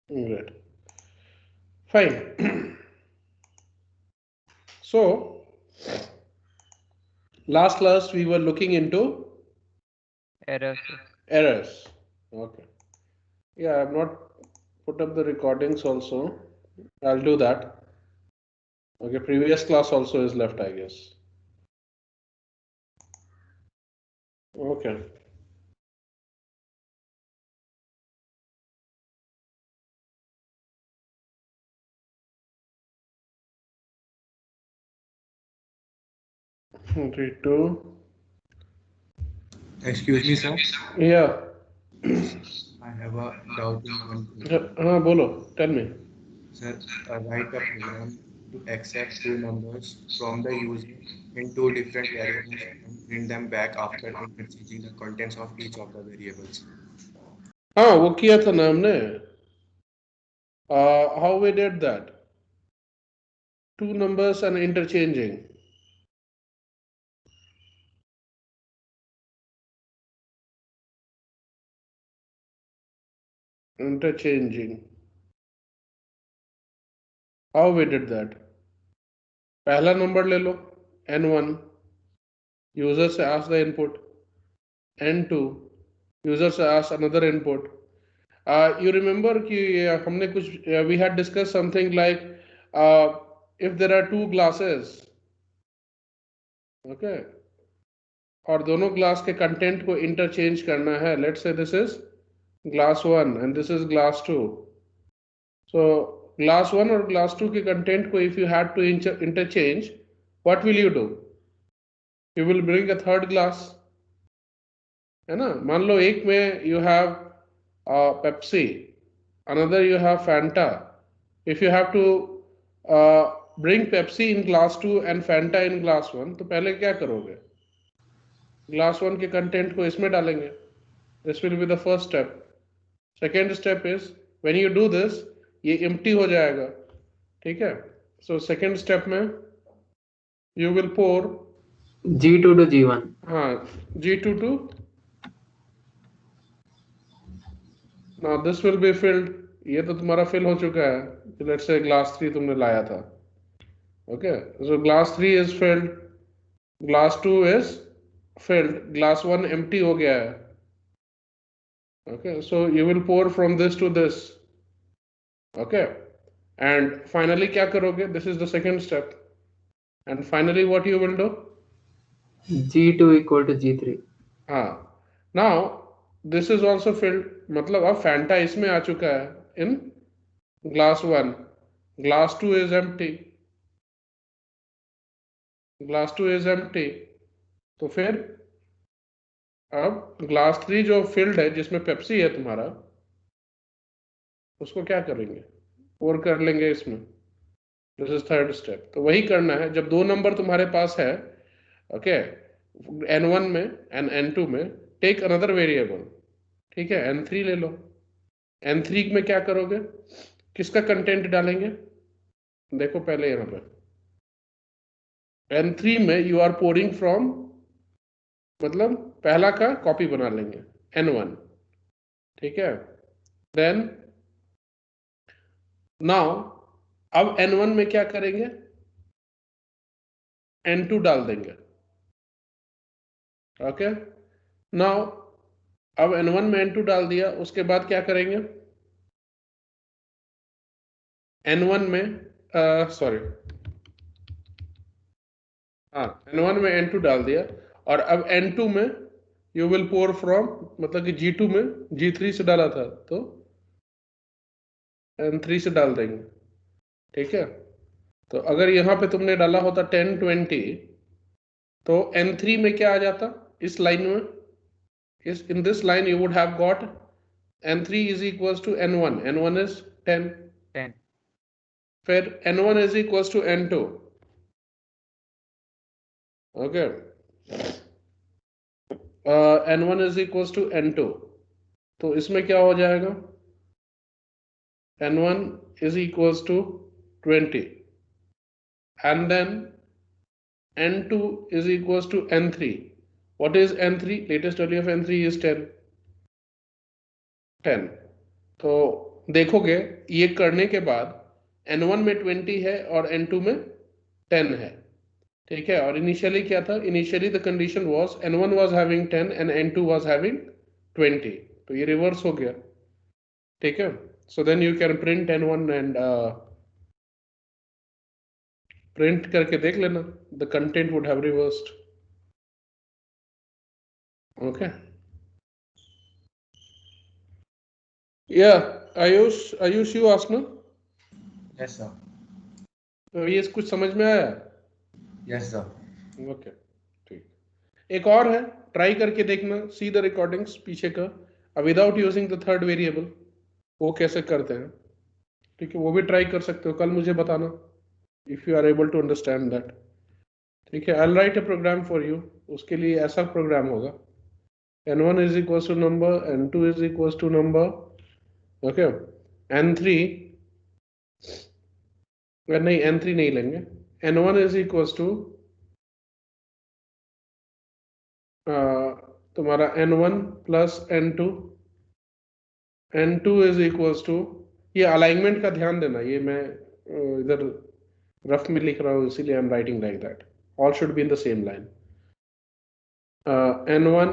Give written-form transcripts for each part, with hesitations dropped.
Right. Fine. So last class we were looking into Errors. errors. Okay. Yeah, I've not put up the recordings also. I'll do that. Okay, previous class also is left, I guess. Okay. Three, two. Excuse me, sir. Yeah. I have a doubt in one thing. हाँ बोलो. Tell me. Sir, write a program to accept two numbers from the user in two different variables and print them back after interchanging the contents of each of the variables. हाँ वो किया था ना हमने. How we did that? Two numbers and interchanging. Interchanging. How we did that? पहला number ले लो n1, user से ask the input. n2, user से ask another input. You remember कि हमने कुछ we had discussed something like if there are two glasses, okay, और दोनों glass के कंटेंट को इंटरचेंज करना है. Let's say this is glass one and this is glass two. So glass one और ग्लास टू के कंटेंट को if you had to interchange, what will you do? You will bring a third glass, है ना. मान लो एक में you have Pepsi, another you have Fanta. If you have to bring Pepsi in glass two and Fanta in glass one, तो पहले क्या करोगे? ग्लास वन के कंटेंट को इसमें डालेंगे. This will be the first step. Second step is when you do this, ये empty हो जाएगा. ठीक है. सो सेकेंड स्टेप में you will pour G2 to G1. हाँ G2 to now this will be filled. ये तो तुम्हारा फिल हो चुका है. लेट्स से ग्लास 3 तुमने लाया था. Okay, so glass 3 is filled, glass 2 is filled, glass 1 empty हो गया है. Okay, so you will pour from this to this. Okay, and finally क्या करोगे? This is the second step. And finally what you will do? G2 equal to G3. हाँ. Now this is also filled, मतलब अब फैंटा इसमें आ चुका है in glass 1. Glass 2 is empty, glass 2 is empty. तो फिर अब ग्लास 3 जो फिल्ड है जिसमें पेप्सी है तुम्हारा, उसको क्या करेंगे? और कर लेंगे इसमें. This is third step. तो वही करना है जब दो नंबर तुम्हारे पास है. ओके, n1 में एंड n2 में टेक अनदर वेरिएबल. ठीक है, n3 ले लो. n3 में क्या करोगे? किसका कंटेंट डालेंगे? देखो पहले यहाँ पे n3 में यू आर पोरिंग फ्रॉम, मतलब पहला का कॉपी बना लेंगे n1. ठीक है. देन नाउ अब n1 में क्या करेंगे? n2 डाल देंगे. ओके, नाउ अब n1 में n2 डाल दिया, उसके बाद क्या करेंगे? n1 में सॉरी, हाँ n1 में n2 डाल दिया, और अब n2 में यू विल पोर फ्रॉम, मतलब कि G2 में G3 से डाला था तो n3 से डाल देंगे. ठीक है. तो अगर यहाँ पे तुमने डाला होता 10 20, तो n3 में क्या आ जाता इस लाइन में? इस in this line you would have got n3 is equals to n1. n1 is 10. 10. फिर n1 is equals to n2. Okay, n1 is equals to n2. तो इसमें क्या हो जाएगा? n1 is equals to 20, and then n2 is equals to n3. What is n3? Latest value of n3 is 10. 10. तो देखोगे ये करने के बाद N1 में 20 है और N2 में 10 है, ठीक है। और इनिशियली क्या था, initially the condition was N1 was having 10 and N2 was having 20, तो ये रिवर्स हो गया, ठीक है। So then you can print N1 and print करके देख लेना, the content would have reversed, okay. या आयुष यू आस्क ना, Yes, sir. तो ये कुछ समझ में आया? Yes, sir. ओके, ठीक। एक और है, ट्राई करके देखना, सी द रिकॉर्डिंग्स पीछे का without using the third variable, वो कैसे करते हैं, ठीक है। वो भी ट्राई कर सकते हो, कल मुझे बताना if you are able to understand that, ठीक है। I will write a program for you, उसके लिए ऐसा प्रोग्राम होगा, n1 is equals to number, n2 is equals to number, okay, n3 नहीं n3 नहीं लेंगे, n1 is equals to तुम्हारा n1 plus n2, n2 is equals to, ये alignment का ध्यान देना, ये मैं इधर रफ में लिख रहा हूँ इसीलिए I am writing like that, all should be in the same line, n1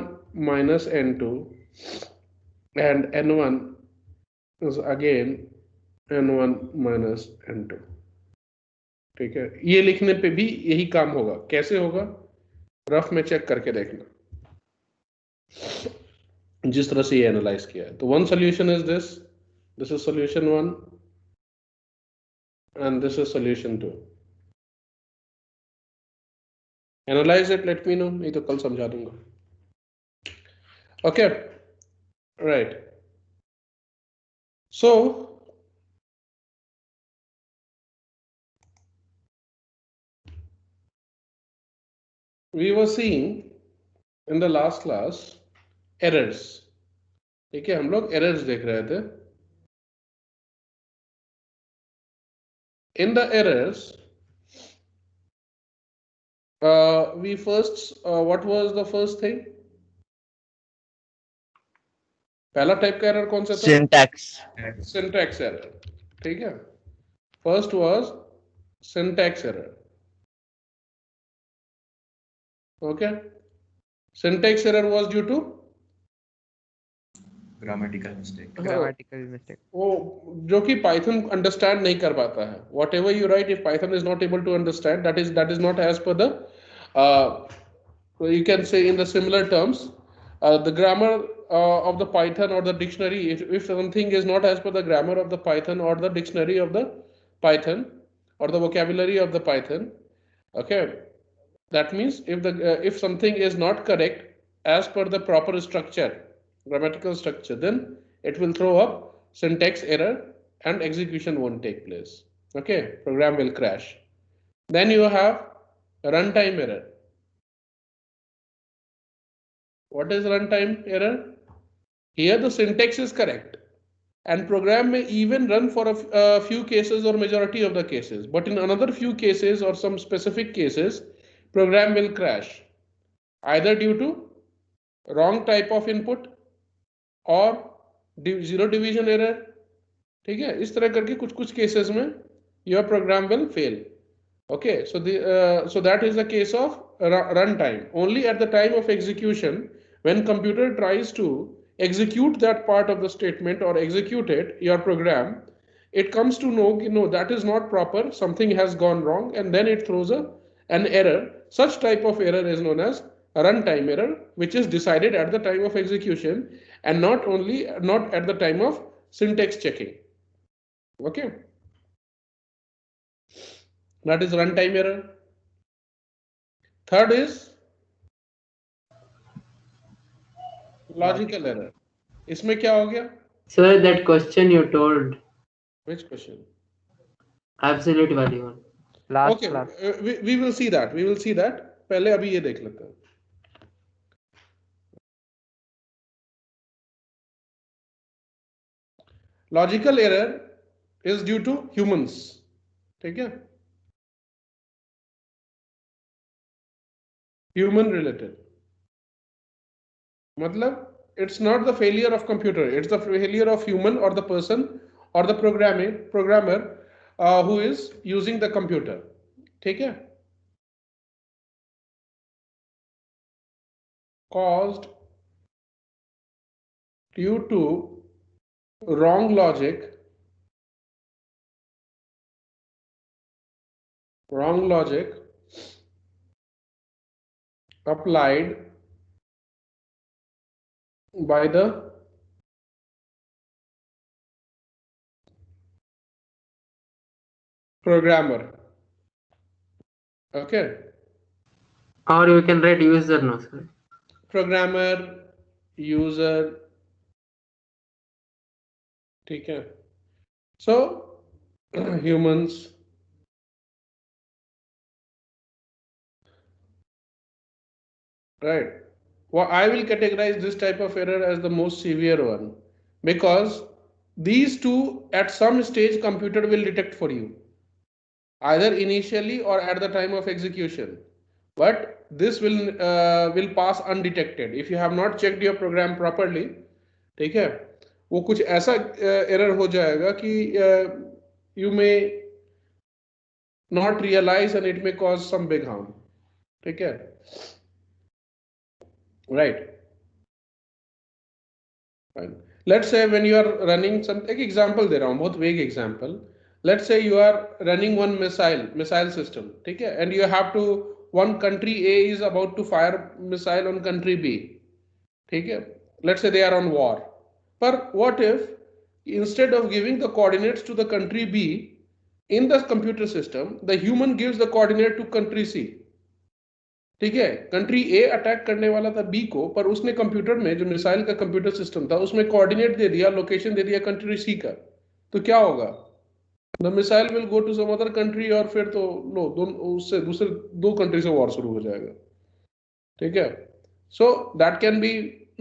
minus n2 and n1 is again n1 minus n2, ठीक है। ये लिखने पे भी यही काम होगा, कैसे होगा रफ में चेक करके देखना, जिस तरह से ये एनालाइज किया है। तो one solution is this is solution 1 and this is solution 2, analyse it, let me know, नहीं तो कल समझा दूंगा, okay, right. So we were seeing in the last class errors, ठीक है, हम लोग एरर्स देख रहे थे। In the errors, we first what was the first thing, पहला टाइप का एरर कौन सा था? Syntax. सिंटैक्स एरर, ठीक है। First was syntax error, okay. Syntax error was due to Grammatical mistake. Grammatical mistake. वो जो कि पाइथन अंडरस्टैंड नहीं कर पाता है, whatever you write, if Python is not able to understand, that is not as per the you can say in the similar terms, the grammar of the Python or the dictionary, if something is not as per the grammar of the Python or the dictionary of the Python or the vocabulary of the Python, okay, that means if something is not correct as per the proper structure, grammatical structure, then it will throw up syntax error and execution won't take place, okay, program will crash. Then you have runtime error. What is runtime error? Here the syntax is correct and program may even run for a few cases or majority of the cases, but in another few cases or some specific cases, program will crash either due to wrong type of input or zero division error, ठीक है। इस तरह करके कुछ कुछ cases में your program will fail, okay। So that is the case of runtime. Only at the time of execution, when computer tries to execute that part of the statement or execute it, your program, it comes to know, no, that is not proper, something has gone wrong, and then it throws an error. Such type of error is known as a runtime error, which is decided at the time of execution and not at the time of syntax checking, okay. That is runtime error. Third is logical error. इसमें क्या हो गया? Sir, that question you told, Which question? absolute value one. Last Okay, class. we will see that. We will see that. पहले अभी ये देख लेते हैं. Logical error is due to humans. ठीक है? Human related. मतलब it's not the failure of computer, it's the failure of human or the person or the programmer who is using the computer. ठीक है? Caused due to wrong logic applied by the programmer. Okay. Or you can write user, no sir. Programmer, user. ठीक है? So humans. Right. Well, I will categorize this type of error as the most severe one because these two at some stage computer will detect for you, either initially or at the time of execution. But this will pass undetected if you have not checked your program properly. ठीक है? वो कुछ ऐसा error हो जाएगा कि you may not realize and it may cause some big harm. ठीक है? Right. Fine. Let's say when you are running some एक example दे रहा हूँ, बहुत vague example. Let's say you are running one missile system, ठीक है? And you have to one country A is about to fire missile on country B, ठीक है? Let's say they are on war. But what if instead of giving the coordinates to the country B in the computer system, the human gives the coordinate to country C. ठीक है? Country ए attack करने वाला था B को, पर उसने computer में जो मिसाइल का कंप्यूटर सिस्टम था उसमें कोऑर्डिनेट दे दिया, लोकेशन दे दिया कंट्री सी का. तो क्या होगा? The missile will go to some other country और फिर तो लो उससे दूसरे दो कंट्री से वॉर शुरू हो जाएगा. ठीक है? So that can be,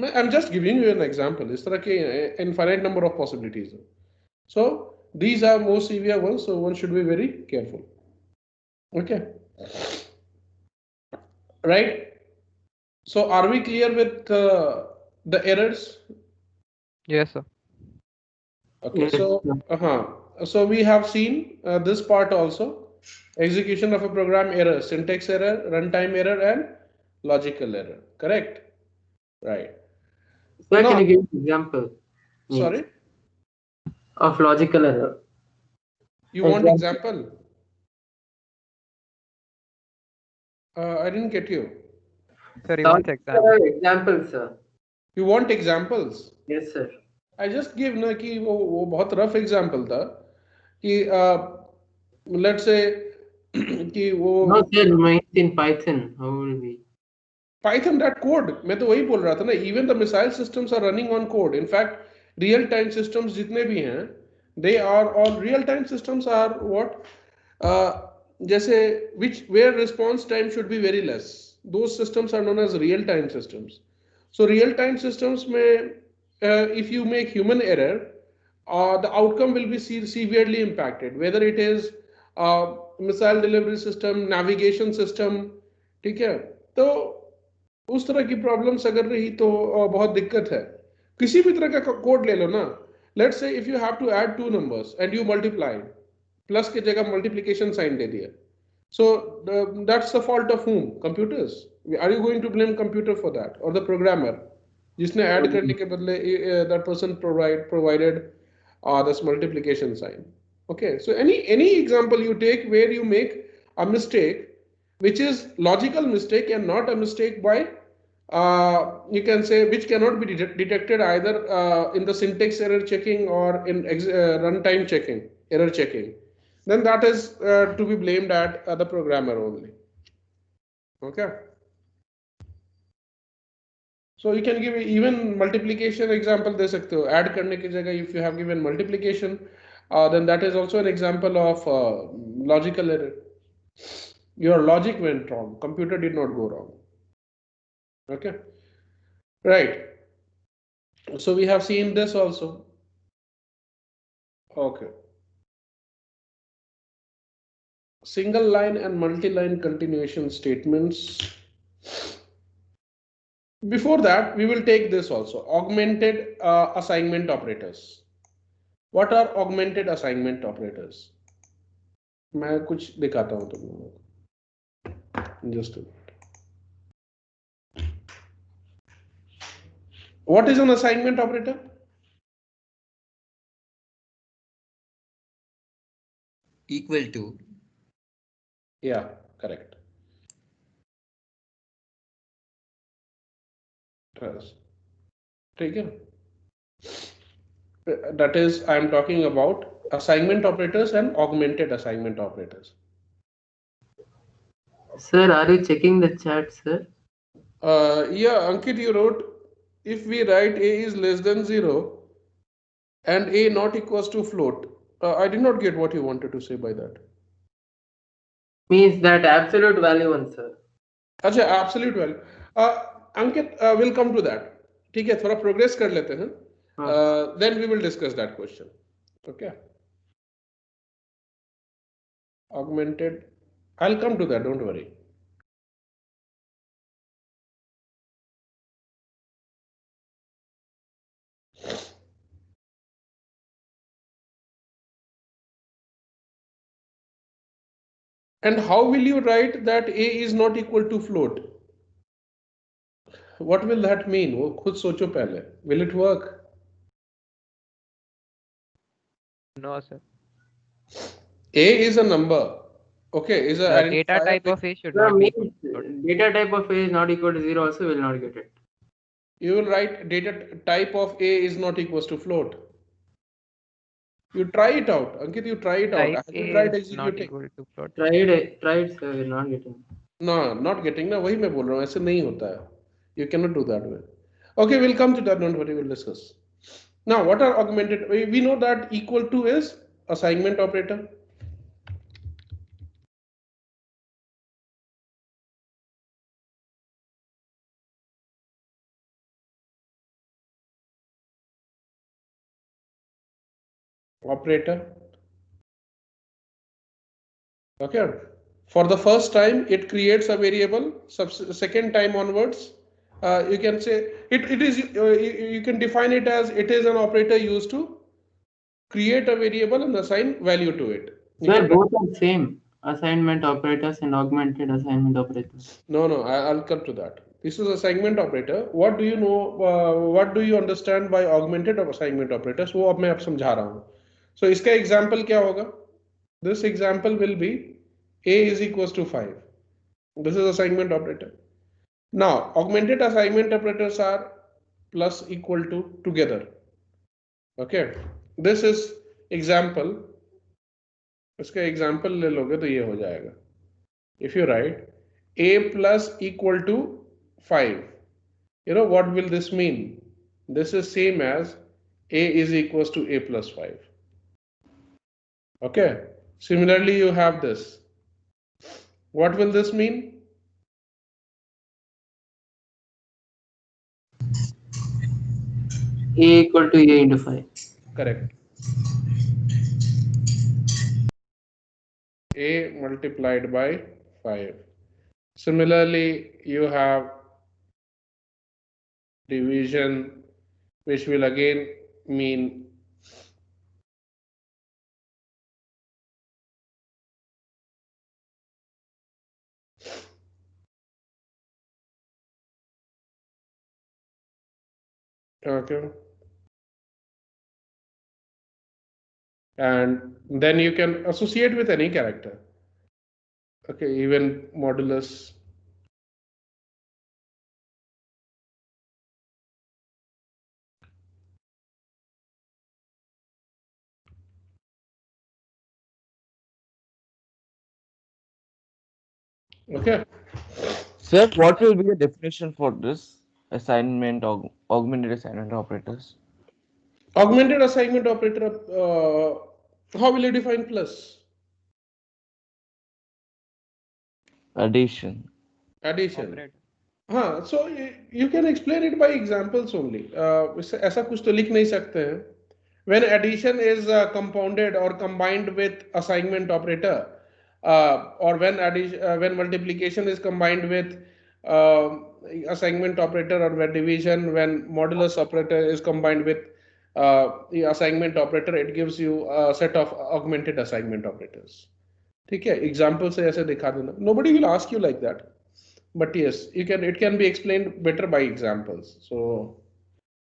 I am just giving you an example. इस तरह के इनफाइनाइट नंबर ऑफ पॉसिबिलिटीज हैं. सो these are most severe ones, so one should be very careful. Okay. Right? So are we clear with the errors? Yes, sir. Okay, Yes, so so we have seen this part also: execution of a program error, syntax error, runtime error, and logical error. Correct? Right. Sir, Now, can you give an example? sorry, Of logical error. you want example? I didn't get you. Sir, he wants example. Example, sir. You want examples? Yes, sir. I just give ना कि वो बहुत rough example था कि let's say कि वो No, sir, mine's in Python. How will we? Python that code, मैं तो वही बोल रहा था ना. Even the missile systems are running on code. In fact, real time systems जितने भी हैं, they are all real time systems are what? जैसे where response time should be very less. Those systems are known as real time systems. So real time systems में if you make human error, the outcome will be severely impacted. Whether it is missile delivery system, navigation system, ठीक है? तो उस तरह की problems अगर रही तो बहुत दिक्कत है. किसी भी तरह का कोड ले लो ना. Let's say if you have to add two numbers and you multiply, plus की जगह मल्टीप्लिकेशन साइन दे दिया. So that's the fault of whom? Computers. Are you going to blame computer for that or the programmer जिसने ऐड करने के बदले that person provided this multiplication sign. Okay, so any example you take where you make a mistake which is logical mistake and not a mistake by you can say which cannot be detected either in the syntax error checking or in runtime checking, error checking, then that is to be blamed at the programmer only. Okay, so you can give even multiplication example दे सकते हो. add करने की जगह if you have given multiplication, then that is also an example of logical error. Your logic went wrong, computer did not go wrong. Okay, right. So we have seen this also. Okay, single line and multi-line continuation statements. Before that, we will take this also, augmented assignment operators. What are augmented assignment operators? मैं कुछ दिखाता हूं तुम लोगों को. Just a minute. What is an assignment operator? Equal to. Yeah, correct. Trust. ठीक है. That is, I am talking about assignment operators and augmented assignment operators. Sir, are you checking the chat, sir? Yeah, Ankit, you wrote if we write a is less than 0 and a not equals to float. I did not get what you wanted to say by that. Means that absolute value one, sir. अच्छा, absolute value. Ankit, we'll come to that. ठीक है, थोड़ा progress कर लेते हैं. Then we will discuss that question. Okay. Augmented. I'll come to that. Don't worry. And how will you write that a is not equal to float? What will that mean? वो खुद सोचो पहले. Will it work? No, sir. A is a number. Okay, is a The data identifier type with- of A should Sir, not be means equal to float. data type of A is not equal to 0 also will not get it. You will write data type of A is not equals to float. You try it out. Ankit, you try it out. Type Have you A tried is not executing? equal to float. Tried, sir, will not getting. No, not getting. ना वही मैं बोल रहा हूँ. ऐसे नहीं होता है. You cannot do that way. Okay, we'll come to that. Don't worry, we'll discuss. Now, what are augmented? We know that equal to is assignment operator. Operator. Okay. For the first time, it creates a variable. Second time onwards, you can say it is. You can define it as it is an operator used to create a variable and assign value to it. You Sir, can both are same. Assignment operators and augmented assignment operators. No, I'll come to that. This is assignment operator. What do you know? What do you understand by augmented assignment operators? वो अब मैं आप समझा रहा हूँ. So इसका example क्या होगा? This example will be a is equals to 5. This is assignment operator. Now augmented assignment operators are plus equal to together. Okay. This is example. इसका example ले लोगे तो ये हो जाएगा. If you write a plus equal to 5, you know what will this mean? This is same as a is equals to a plus 5. Okay. Similarly, you have this. What will this mean? A equal to A into 5. Correct. A multiplied by 5. Similarly, you have division, which will again mean okay. And then you can associate with any character. Okay, even modulus. Okay. Sir, what will be the definition for this assignment or augmented assignment operators? Augmented assignment operator, how will you define plus? Addition. Addition. Operator. हाँ, so you can explain it by examples only. ऐसा कुछ तो लिख नहीं सकते हैं. When addition is compounded or combined with assignment operator, or when multiplication is combined with assignment operator, or when division, when modulus operator is combined with the assignment operator, it gives you a set of augmented assignment operators. ठीक है, example से ऐसे दिखा देना. Nobody will ask you like that, but yes, you can. It can be explained better by examples. So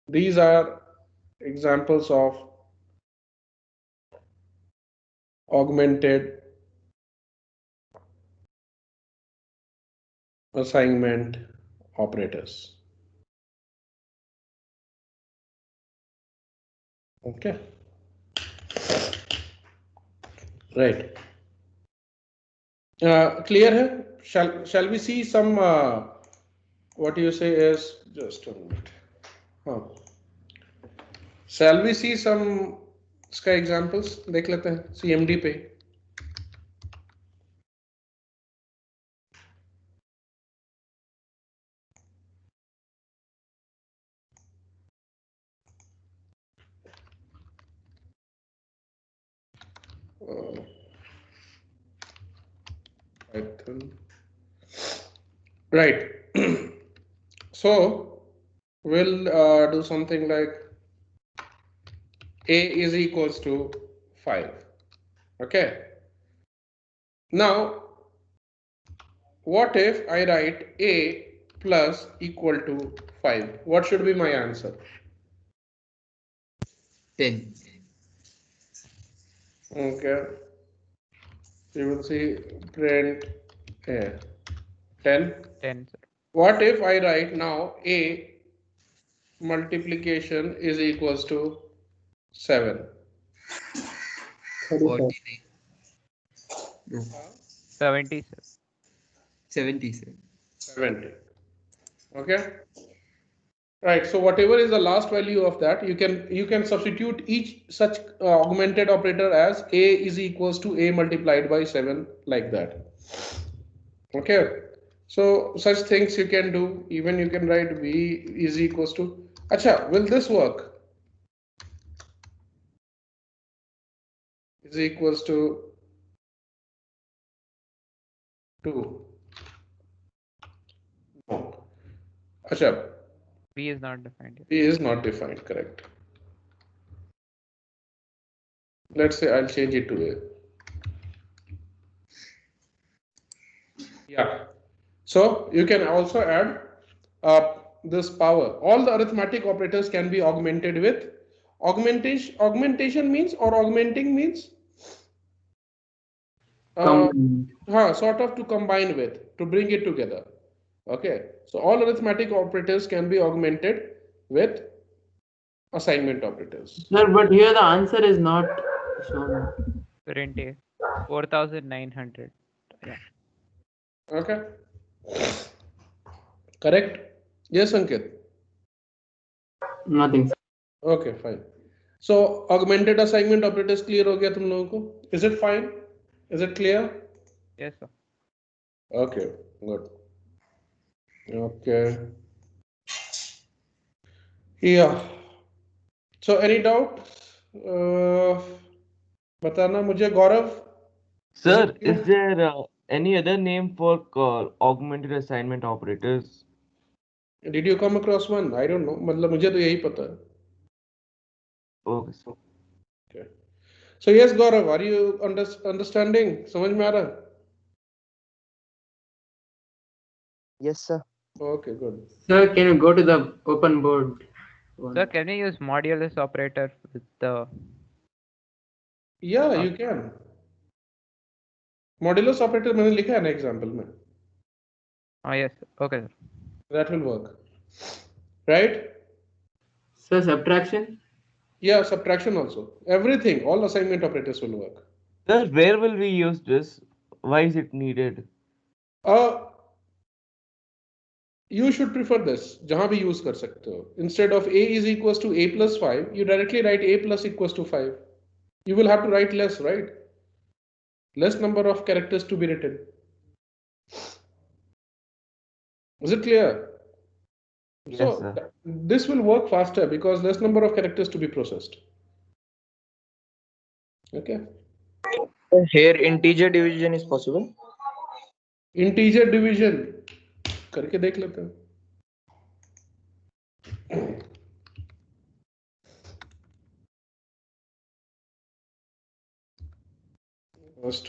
these are examples of augmented assignment operators. Okay. Right. Clear hai? Shall we see some what you say is just a minute. Shall we see some इसका examples देख लेते हैं CMD पे. Python. Right. So we'll do something like A is equals to 5. Okay. Now, what if I write A plus equal to 5? What should be my answer? 10. Okay. You will see print A. 10. 10, sir. What if I write now A multiplication is equals to 7? 49. No, 70, sir. 70, sir. 70. Okay. Right. So whatever is the last value of that, you can substitute each such augmented operator as A is equals to A multiplied by 7, like that. Okay. So such things you can do. Even you can write V is equals to. Acha, will this work? Is equals to 2. No. Acha. B is not defined yet. B is not defined, correct. Let's say I'll change it to A. Yeah. So you can also add this power. All the arithmetic operators can be augmented with augmentation. Augmentation means, or augmenting means sort of to combine with, to bring it together. Okay. So all arithmetic operators can be augmented with assignment operators. Sir, but here the answer is not shown. Print A. 4,900. Yeah. Okay. Correct? Yes, Ankit? Nothing, sir. Okay, fine. So augmented assignment operators clear हो गया तुम लोगों को? Is it fine? Is it clear? Yes, sir. Okay, good. Okay. Yeah. So any doubt? बताना मुझे गौरव. Sir, is there any other name for augmented assignment operators? Did you come across one? I don't know. मतलब मुझे तो यही पता है. Okay, sir. Okay. So yes, Gaurav, are you understanding? समझ में आ रहा है? Yes, sir. Okay, good. Sir, can you go to the open board? Sir, can we use modulus operator with the... Yeah, you can. Modulus operator मैंने लिखा है ना example में. Oh, yes. Okay, sir. That will work. Right? Sir, subtraction? Yeah, subtraction also. Everything, all assignment operators will work. Sir, where will we use this? Why is it needed? You should prefer this. जहाँ भी use कर सकते हो. Instead of A is equals to A plus 5, you directly write A plus equals to 5. You will have to write less, right? Less number of characters to be written. Is it clear? Yes, So sir. this will work faster because less number of characters to be processed. Okay. Here integer division is possible. Integer division करके देख लेते हैं. First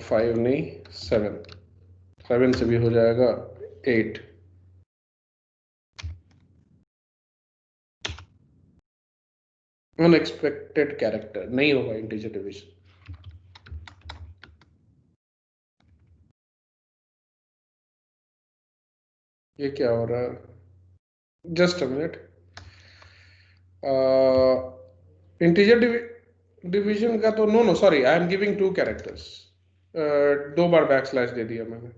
5 नहीं 7, 7 से भी हो जाएगा 8। Unexpected character नहीं होगा इंटीजर डिवीजन। ये क्या हो रहा है? Just a minute. Integer division का तो no sorry, I am giving 2 characters. 2 बार बैकस्लैश दे दिया मैंने,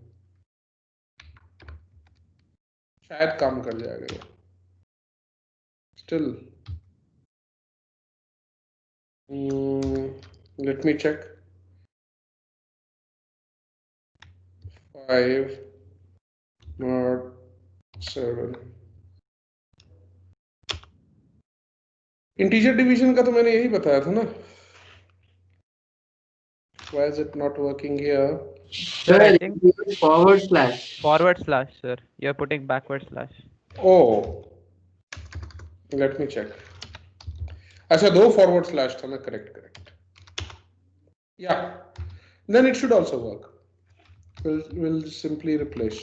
शायद काम कर जाएगा ये। Still let me check. 5 not 7। Integer division का तो मैंने यही बताया था ना। Why is it not working here? Sir, I think forward slash. forward slash, sir. You're putting backward slash. Oh, let me check. अच्छा 2 फॉरवर्ड स्लैश था मैं, correct. Yeah, then it should also work. We'll simply replace.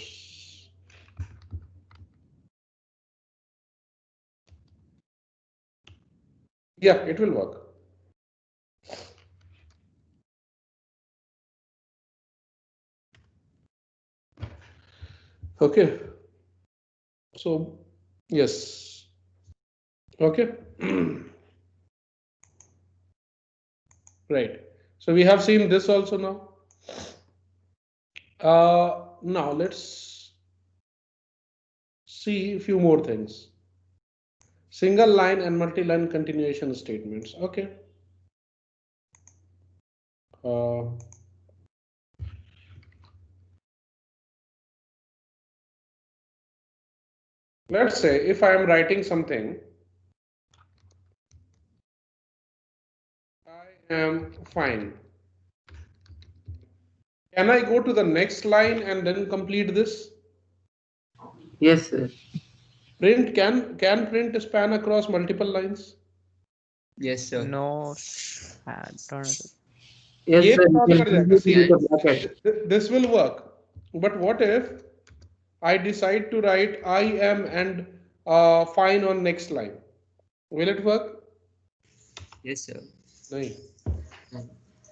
Yeah, it will work. Okay. So yes. Okay. Right. So we have seen this also now. Now let's see a few more things. Single line and multi-line continuation statements. Okay. Let's say if I am writing something, I am fine. Can I go to the next line and then complete this? Yes, sir. Print can print span across multiple lines? Yes, sir. No, I don't know. Yes, ये sir. तो You कर can जाएगा. complete with a bracket. This will work. But what if I decide to write I am and fine on next line? Will it work? Yes, sir. No.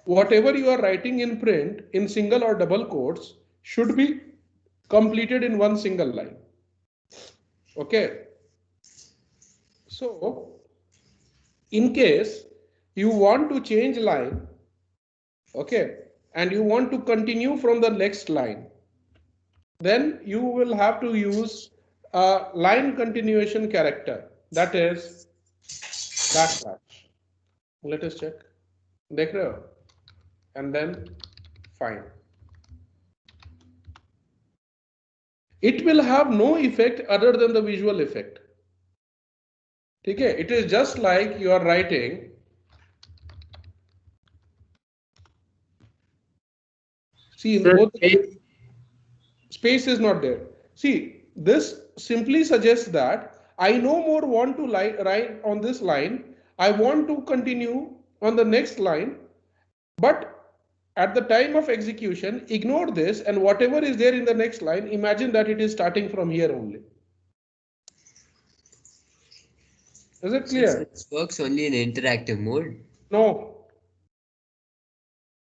Whatever you are writing in print in single or double quotes should be completed in one single line. Okay. So in case you want to change line, okay, and you want to continue from the next line, then you will have to use a line continuation character, that is backslash. Let us check. देख रहे हो? And then fine. It will have no effect other than the visual effect. Okay, it is just like you are writing see in Sir, both space is not there. See, this simply suggests that I no more want to write on this line. I want to continue on the next line, but at the time of execution, ignore this, and whatever is there in the next line, imagine that it is starting from here only. Is it clear? This works only in interactive mode. No.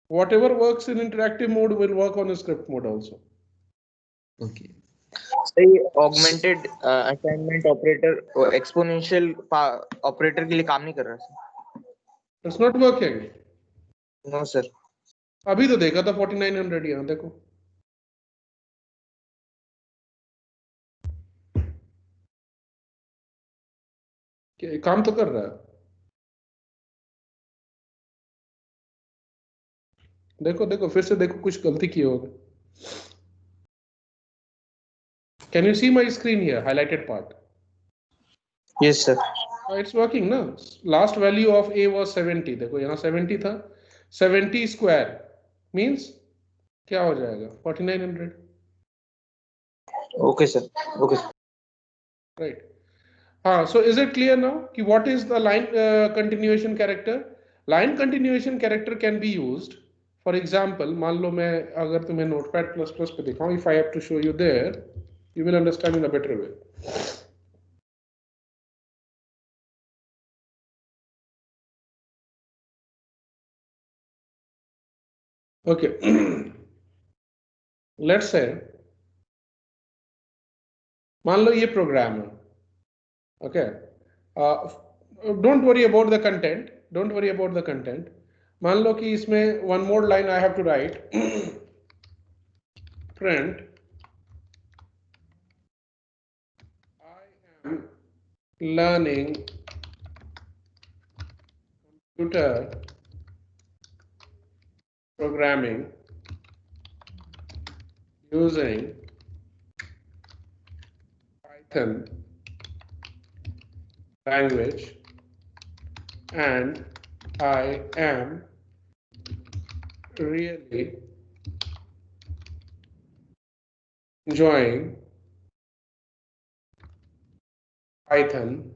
Whatever works in interactive mode will work on a script mode also. Okay. सही augmented assignment operator exponential operator के लिए काम नहीं कर रहा sir. It's not working. No sir. अभी तो देखा था 4900 यहाँ देखो. काम तो कर रहा है. देखो देखो फिर से देखो, कुछ गलती की होगी. Can you see my screen here, highlighted part? Yes sir. It's working ना. Last value of A was 70. देखो यहाँ 70 था. 70 square means क्या हो जाएगा? 4900. Okay sir. Okay sir. Right. So is it clear now? What is the line continuation character? Line continuation character can be used. For example, मान लो मैं अगर तुम्हें Notepad++ पे दिखाऊं, if I have to show you there, you will understand in a better way. Okay. Let's say मान लो ये programme है. Okay. Don't worry about the content. Don't worry about the content. मान लो कि इसमें one more line I have to write. Print I am learning computer programming using Python language, and I am really enjoying Python.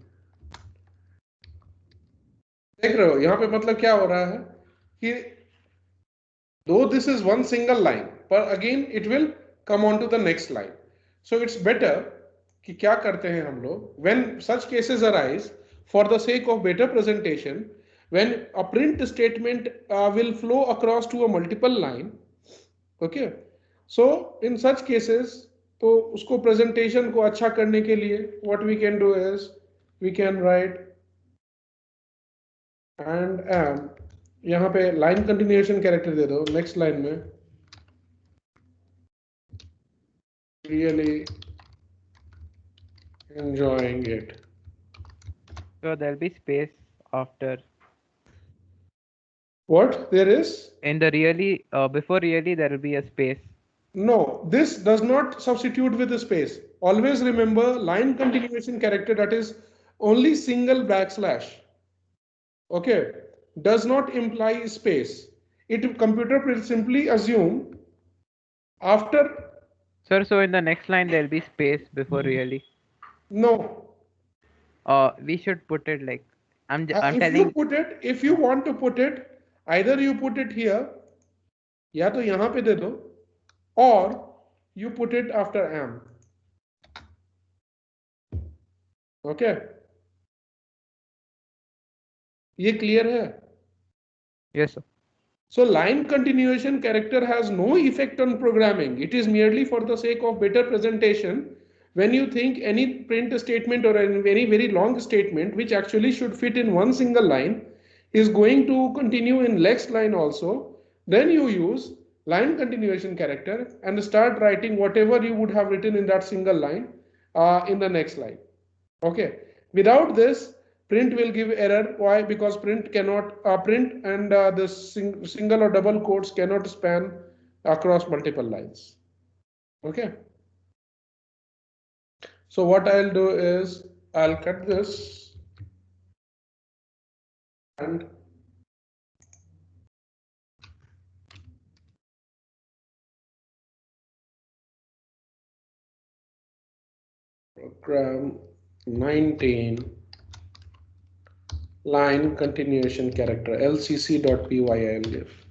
देख रहे हो यहाँ पे मतलब क्या हो रहा है कि though this is one single line, but again it will come on to the next line. So it's better कि क्या करते हैं हम लोग, when such cases arise, for the sake of better presentation, when a print statement will flow across to a multiple line, okay, so in such cases तो उसको presentation को अच्छा करने के लिए what we can do is we can write and am, यहाँ पे line continuation character दे दो next line में, really enjoying it. So there'll be space after. What there is? In the really, before really, there will be a space. No, this does not substitute with the space. Always remember line continuation character, that is only single backslash. Okay, does not imply space. It computer will simply assume after. Sir, so in the next line there'll be space before really. No. We should put it like I'm If telling. you put it, if you want to put it, either you put it here, या तो यहाँ पे दे दो, or you put it after am. Okay. ये clear है? Yes, sir. So line continuation character has no effect on programming. It is merely for the sake of better presentation. When you think any print statement or any very long statement which actually should fit in one single line is going to continue in next line also, then you use line continuation character and start writing whatever you would have written in that single line in the next line. Okay. Without this, print will give error. Why? Because print cannot print and the single or double quotes cannot span across multiple lines. Okay. So what I'll do is I'll cut this and program 19 line continuation character lcc.py I'll give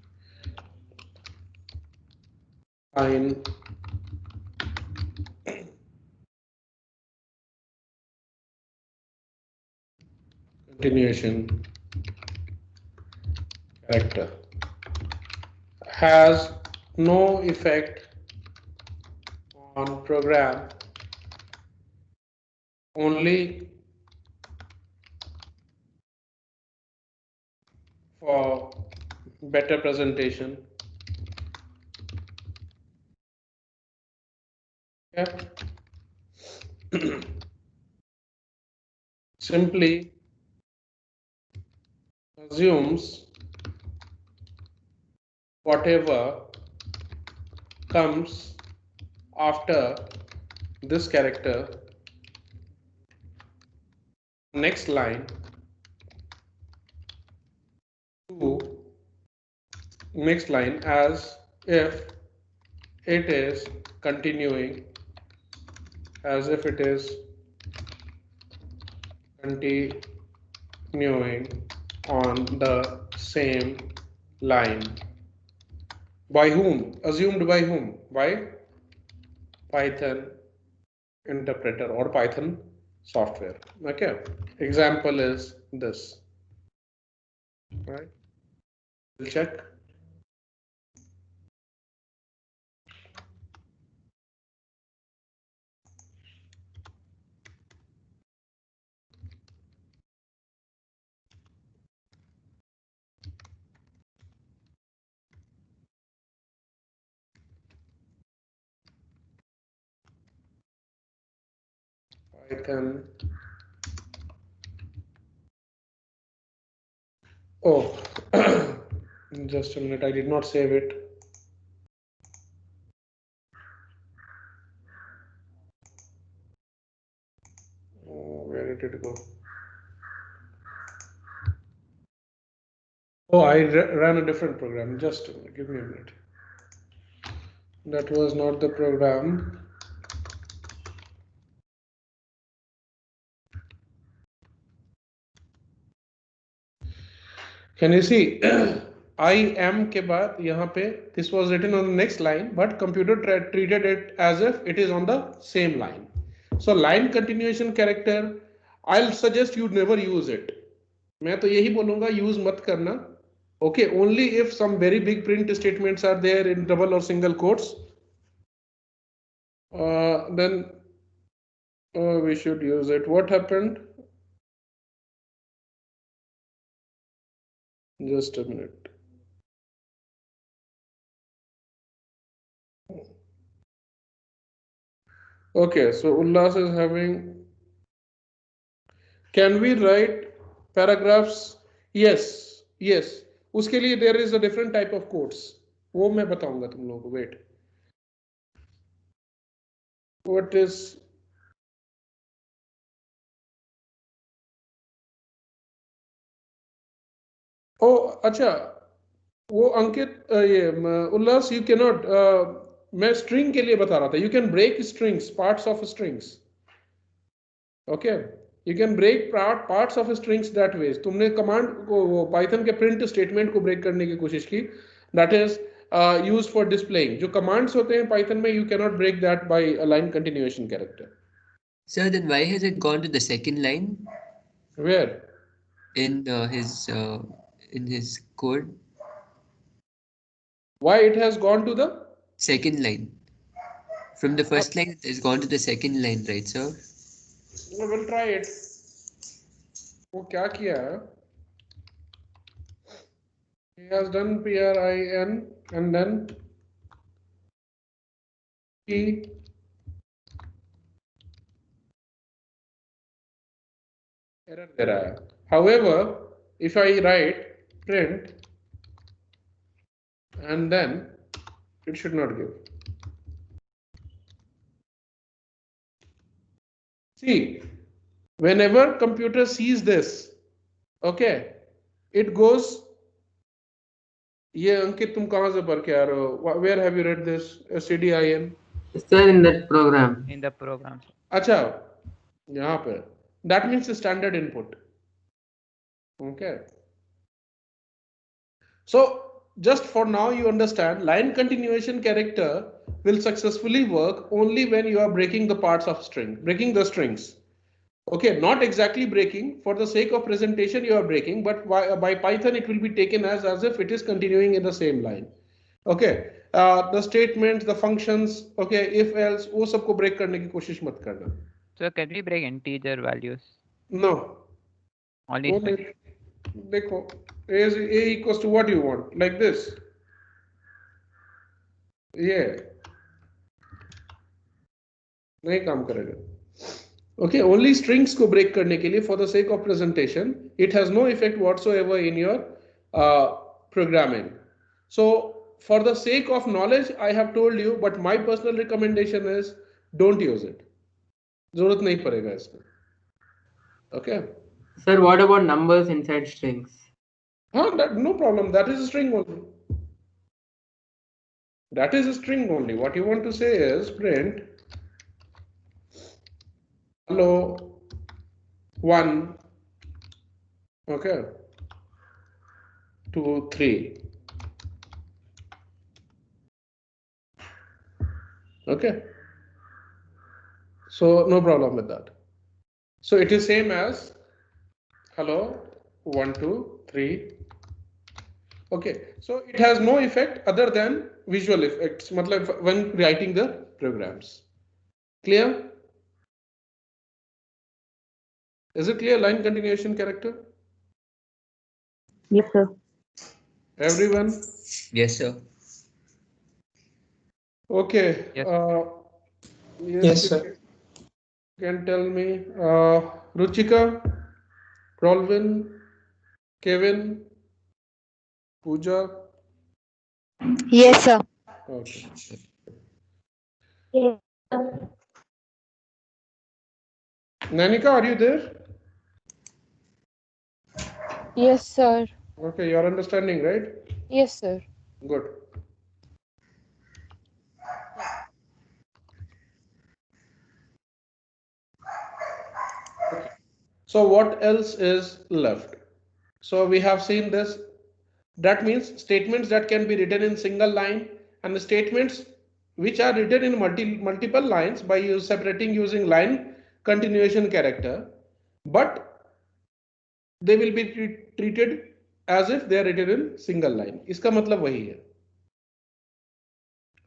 line continuation character has no effect on program, only for better presentation. Okay. Simply assumes whatever comes after this character next line to next line as if it is continuing, as if it is continuing on the same line. By whom? Assumed by whom? By Python interpreter or Python software. Okay. Example is this. Right. We'll check. Python. Oh, just a minute. I did not save it. Oh, where did it go? Oh, I ran a different program. Just a minute. Give me a minute. That was not the program. Can you see? I am के बाद यहाँ पे this was written on the next line, but computer treated it as if it is on the same line. So line continuation character, I'll suggest you never use it. मैं तो यही बोलूँगा use मत करना. Okay, only if some very big print statements are there in double or single quotes, then we should use it. What happened? Just a minute. Okay, so Ullas is having. Can we write paragraphs? Yes, yes. उसके लिए there is a different type of quotes. वो मैं बताऊंगा तुम लोगों को. Wait. What is? Oh, अच्छा. वो अंकित ये उल्लास you cannot. मैं string के लिए बता रहा था. You can break strings, parts of strings. Okay. You can break parts of strings that way. तुमने command को वो Python के print statement को break करने की कोशिश की. That is used for displaying. जो commands होते हैं Python में, you cannot break that by a line continuation character. Sir, then why has it gone to the second line Where? in his code? Why it has gone to the Second line. From the first line, it's gone to the second line, right, sir? We'll try it. वो क्या किया? He has done prin and then he error दे रहा है. However, if I write print and then it should not give. See, whenever computer sees this, okay, it goes. ये अंकित तुम कहाँ से पढ़ के आ रहे हो? Where have you read this? STDIN? Sir, in that program. In the program. अच्छा, यहाँ पे. That means the standard input. Okay. So just for now, you understand line continuation character will successfully work only when you are breaking the parts of string, breaking the strings. Okay, not exactly breaking. For the sake of presentation, you are breaking, but by Python, it will be taken as if it is continuing in the same line. Okay, the statements, the functions, okay, if else, वो सबको break करने की कोशिश मत करना. So can we break integer values? No. Only string. देखो, a equals to what you want, like this. Yeah. नहीं काम करेगा. Okay, only strings को break करने के लिए, for the sake of presentation, it has no effect whatsoever in your programming. So for the sake of knowledge, I have told you, but my personal recommendation is don't use it. जरूरत नहीं पड़ेगा इसका. Okay. Sir, what about numbers inside strings? No problem. That is a string only. That is a string only. What you want to say is print hello 1, okay, 2, 3. Okay, so no problem with that. So it is same as hello 1, 2, 3. Okay, so it has no effect other than visual effects, matlab when writing the programs. Clear? Is it clear? Line continuation character? Yes, sir. Everyone? Yes, sir. Okay. Yes. Yes, sir. You can tell me. Ruchika, Rolvin, Kevin, Pooja. Yes, sir. Okay. Yes, Nanika, are you there? yes, sir. Okay, you're understanding, right? Yes, sir. Good. Okay. So what else is left? So we have seen this. That means statements that can be written in single line and the statements which are written in multiple lines by separating using line continuation character, but they will be treated as if they are written in single line. इसका मतलब वही है.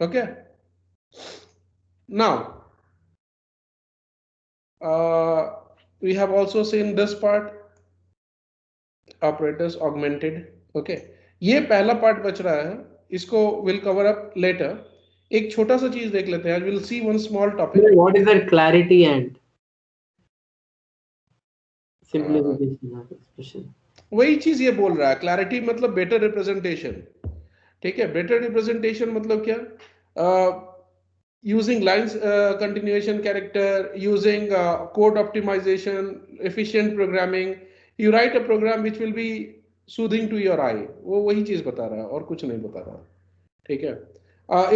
Okay. Now, we have also seen this part. Operators augmented. Okay. ये पहला part बच रहा है. इसको will cover up later. एक छोटा सा चीज देख लेते हैं. We'll see one small topic. What is that clarity and simplification of expression? वही चीज ये बोल रहा है. क्लैरिटी मतलब बेटर रिप्रेजेंटेशन. ठीक है. बेटर रिप्रेजेंटेशन मतलब क्या? Using lines continuation character, using code optimization, efficient programming. You write a program which will be soothing to your eye. वो वही चीज बता रहा है और कुछ नहीं बता रहा. ठीक है.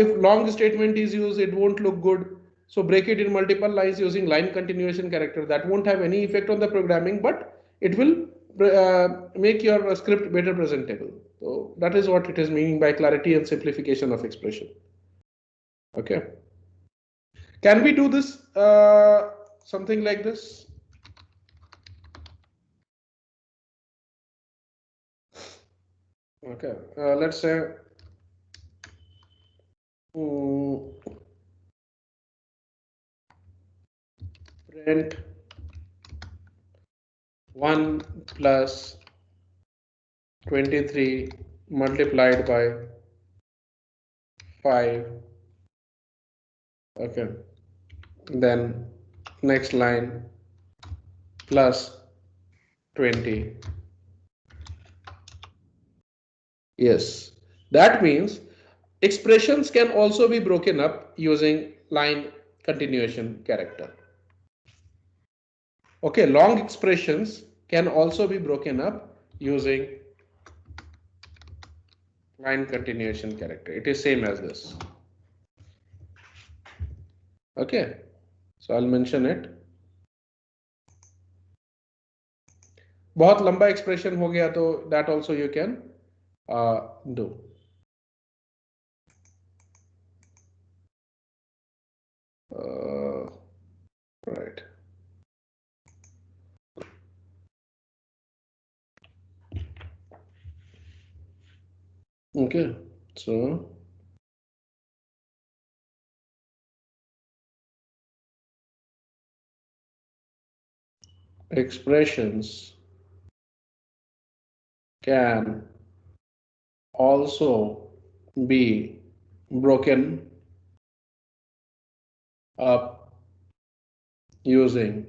If long statement is used, it won't look good. So break it in multiple lines using line continuation character. That won't have any effect on the programming, but it will make your script better presentable. So that is what it is meaning by clarity and simplification of expression. Okay. Can we do this something like this? Okay. Let's say print 1 plus 23 multiplied by 5. Okay. Then next line plus 20. Yes. That means expressions can also be broken up using line continuation character. Okay, long expressions can also be broken up using line continuation character. It is same as this. Okay, so I'll mention it. बहुत लंबा expression हो गया तो that also you can do. Right. Okay, so expressions can also be broken up using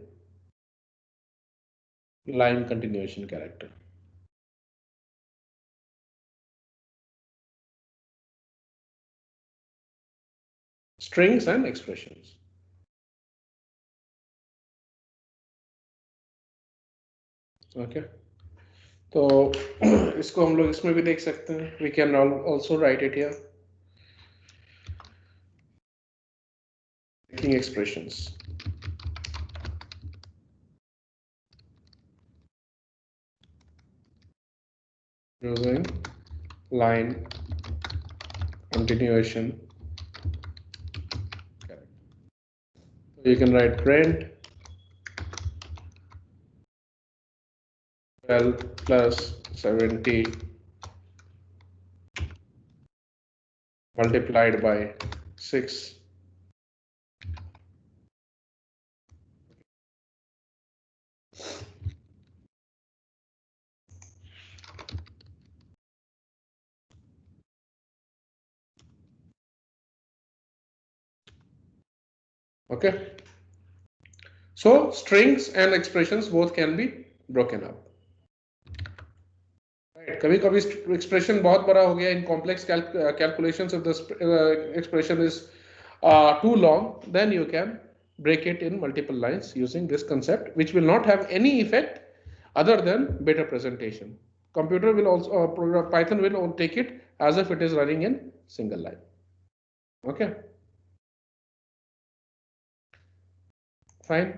line continuation character. Strings and expressions. Okay. तो इसको हम लोग इसमें भी देख सकते हैं. We can also write it here. Making expressions. using line continuation. Correct. So you can write print 12 plus 70 multiplied by 6. Okay. So strings and expressions both can be broken up. Right. कभी कभी expression बहुत बड़ा हो गया in complex calculations. If the expression is too long, then you can break it in multiple lines using this concept, which will not have any effect other than better presentation. Computer will also Python will take it as if it is running in single line. Okay. Fine.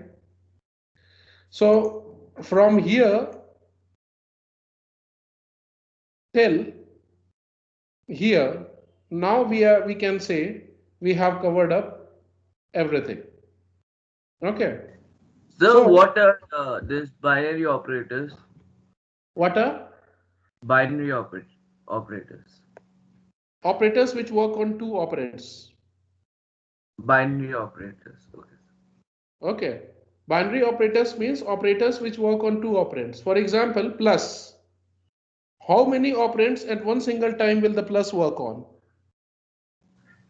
So from here till here, now we can say we have covered up everything. Okay. So, So- what are these binary operators? What are Binary operators. operators which work on two operands? Binary operators. Okay. Okay. Binary operators means operators which work on two operands. For example, plus. How many operands at one single time will the plus work on?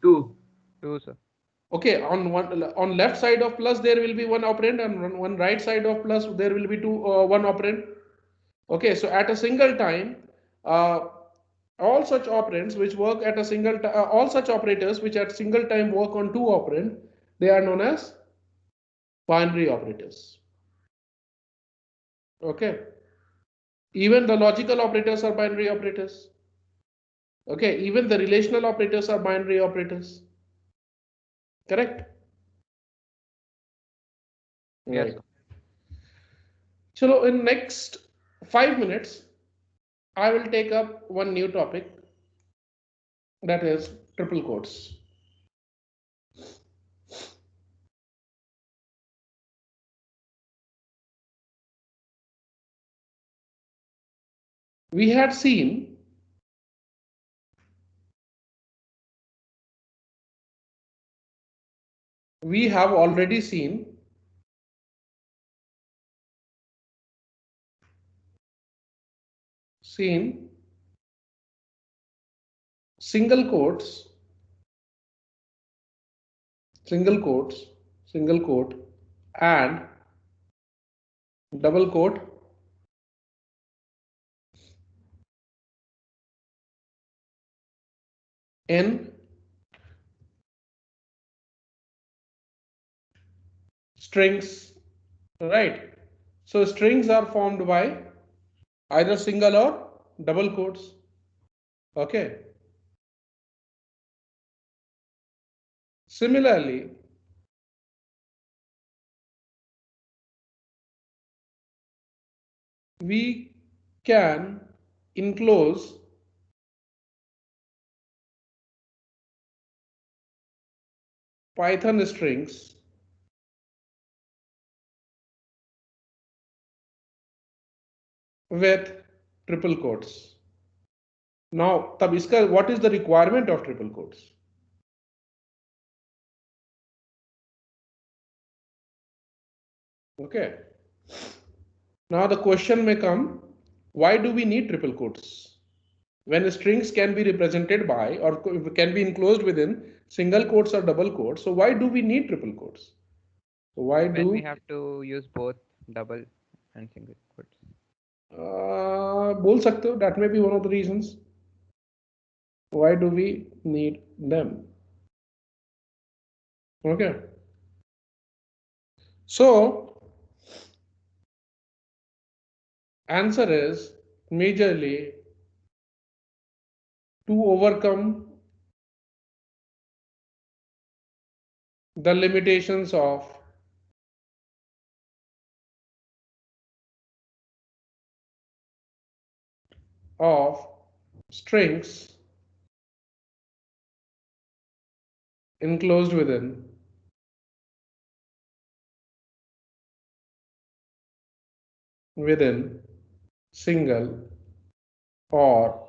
2. 2, sir. Okay, on left side of plus there will be one operand, and on one right side of plus there will be one operand. Okay, so at a single time, all such operands which work at a single all such operators which at single time work on two operand, they are known as binary operators. Okay, even the logical operators are binary operators. Okay, even the relational operators are binary operators. Correct? Yes, Right. So in next 5 minutes, I will take up one new topic, that is triple quotes. We had seen we have already seen single quotes, single quote, and double quote in strings, right? So strings are formed by either single or double quotes. Okay. Similarly, we can enclose Python strings with triple quotes. Now, tab iska, what is the requirement of triple quotes? Okay. Now the question may come, why do we need triple quotes? When strings can be represented by or can be enclosed within single quotes or double quotes, so why do we need triple quotes? So why When do we have to use both double and single quotes. बोल सकते हो, that may be one of the reasons. Why do we need them? Okay. So answer is majorly to overcome the limitations of of strings enclosed within single or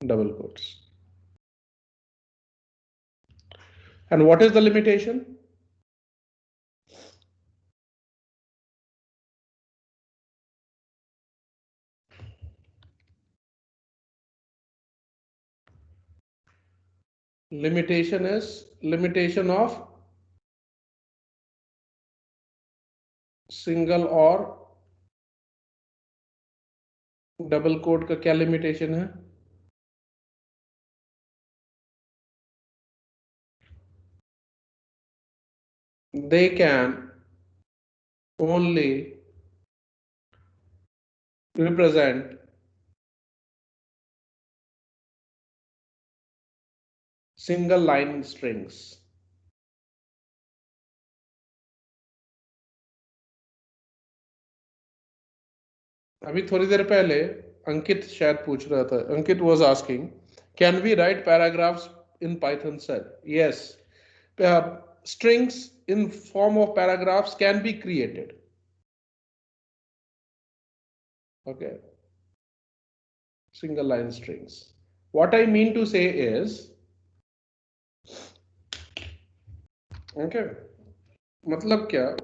double quotes. And what is the limitation? Limitation is limitation of single और double quote का क्या limitation है? They can only represent single line strings. अभी थोड़ी देर पहले अंकित शायद पूछ रहा था, अंकित was asking, can we write paragraphs in Python? Sir, yes. Strings in form of paragraphs can be created. Okay. Single line strings. What I mean to say is, okay, मतलब क्या?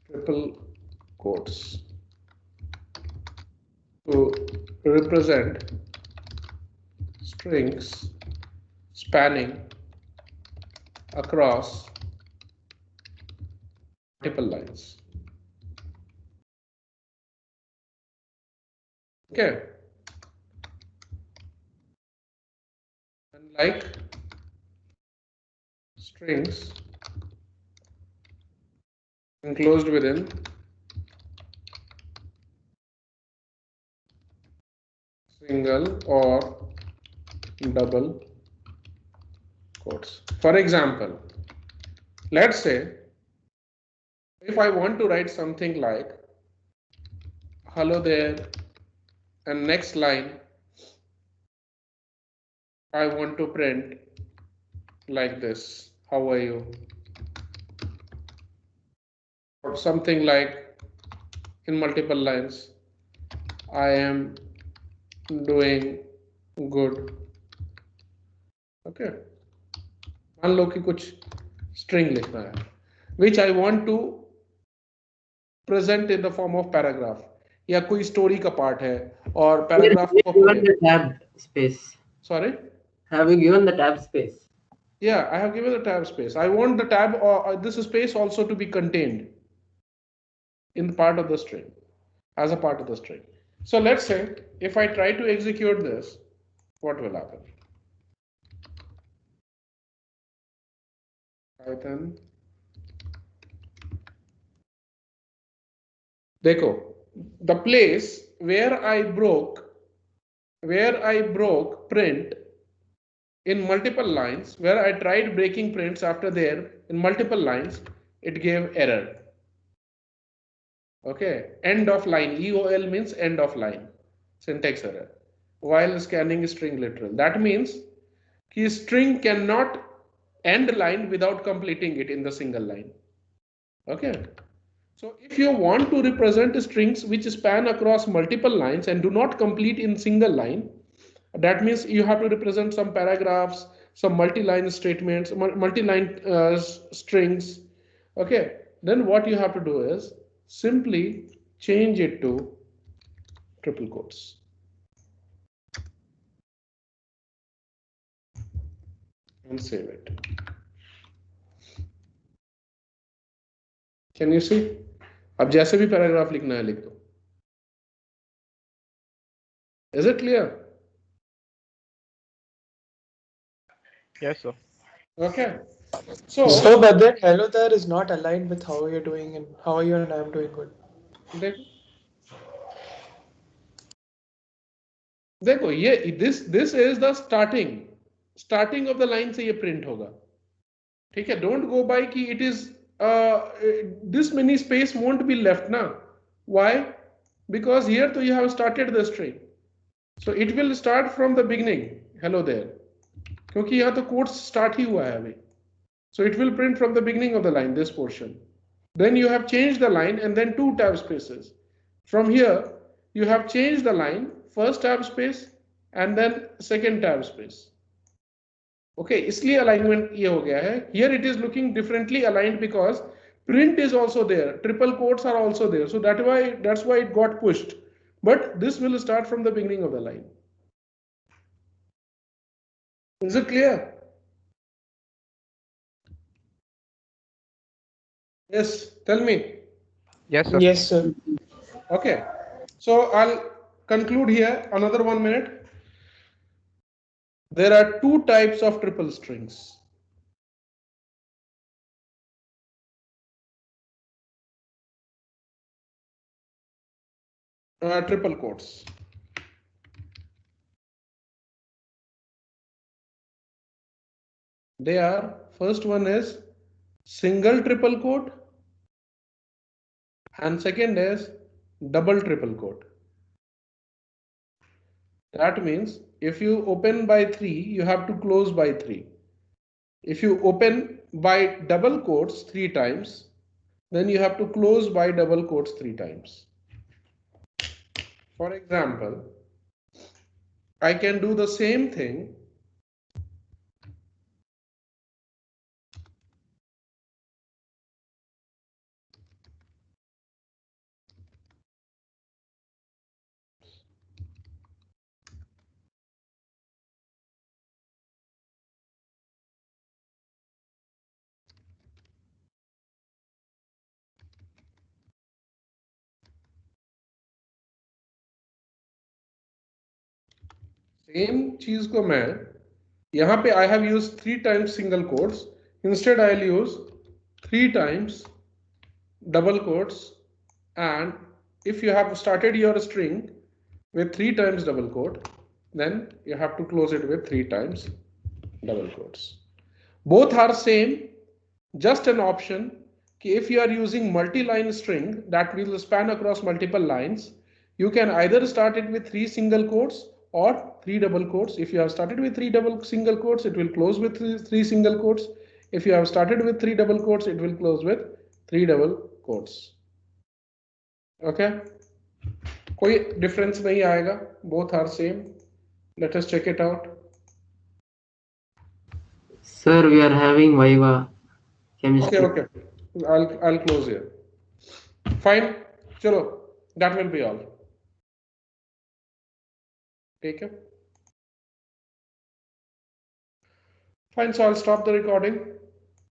Triple quotes to represent strings spanning across multiple lines. Okay. And like strings enclosed within single or double quotes. For example, let's say if I want to write something like hello there, and next line I want to print like this, how are you? Or something like in multiple lines, I am doing good. Okay. मान लो कि कुछ string लिखना है, which I want to present in the form of paragraph, या कोई story का part है और paragraph को given the tab space. Sorry? Have you given the tab space? Yeah, I have given the tab space. I want the tab or this space also to be contained in part of the string, as a part of the string. So let's say if I try to execute this, what will happen? Python. देखो, the place where I broke print in multiple lines, where I tried breaking prints after there in multiple lines, it gave error. Okay, end of line, EOL means end of line, syntax error, while scanning string literal. That means कि string cannot end line without completing it in the single line. Okay, so if you want to represent strings which span across multiple lines and do not complete in single line, that means you have to represent some paragraphs, some multi-line statements, multi-line strings. Okay, then what you have to do is simply change it to triple quotes. And save it. Can you see? अब जैसे भी paragraph लिखना है लिख दो. Is it clear? Yes, sir. Okay. So but that hello there is not aligned with how you're doing and how you and I am doing good. देखो ये this is the starting of the line से ये print होगा, ठीक है. Don't go by कि it is this many space won't be left ना. Why? Because here तो you have started the string, so it will start from the beginning. Hello there, क्योंकि यहाँ तो quotes start ही हुआ है अभी, so it will print from the beginning of the line this portion. Then you have changed the line and then 2 tab spaces. From here you have changed the line, first tab space and then second tab space. Okay, इसलिए alignment ये हो गया है. Here it is looking differently aligned because print is also there, triple quotes are also there, so that's why it got pushed. But this will start from the beginning of the line. Is it clear? Yes, tell me. Yes, sir. Yes, sir. Okay, so I'll conclude here. Another 1 minute. There are 2 types of triple strings. Triple quotes. They are, first one is single triple quote and second is double triple quote. That means if you open by 3, you have to close by 3. If you open by double quotes 3 times, then you have to close by double quotes 3 times. For example, I can do the same thing same चीज को मैं यहाँ पे I have used 3 times single quotes. Instead I'll use 3 times double quotes, and if you have started your string with 3 times double quote, then you have to close it with 3 times double quotes. Both are same, just an option कि if you are using multi-line string that will span across multiple lines, you can either start it with 3 single quotes or 3 double quotes. If you have started with 3 double single quotes, it will close with 3 single quotes. If you have started with 3 double quotes, it will close with 3 double quotes. Okay, कोई difference नहीं आएगा, both are same. Let us check it out. Sir, we are having Viva chemistry. Okay. I'll close here. Fine. Chalo, that will be all. Take care. Fine, so I'll stop the recording.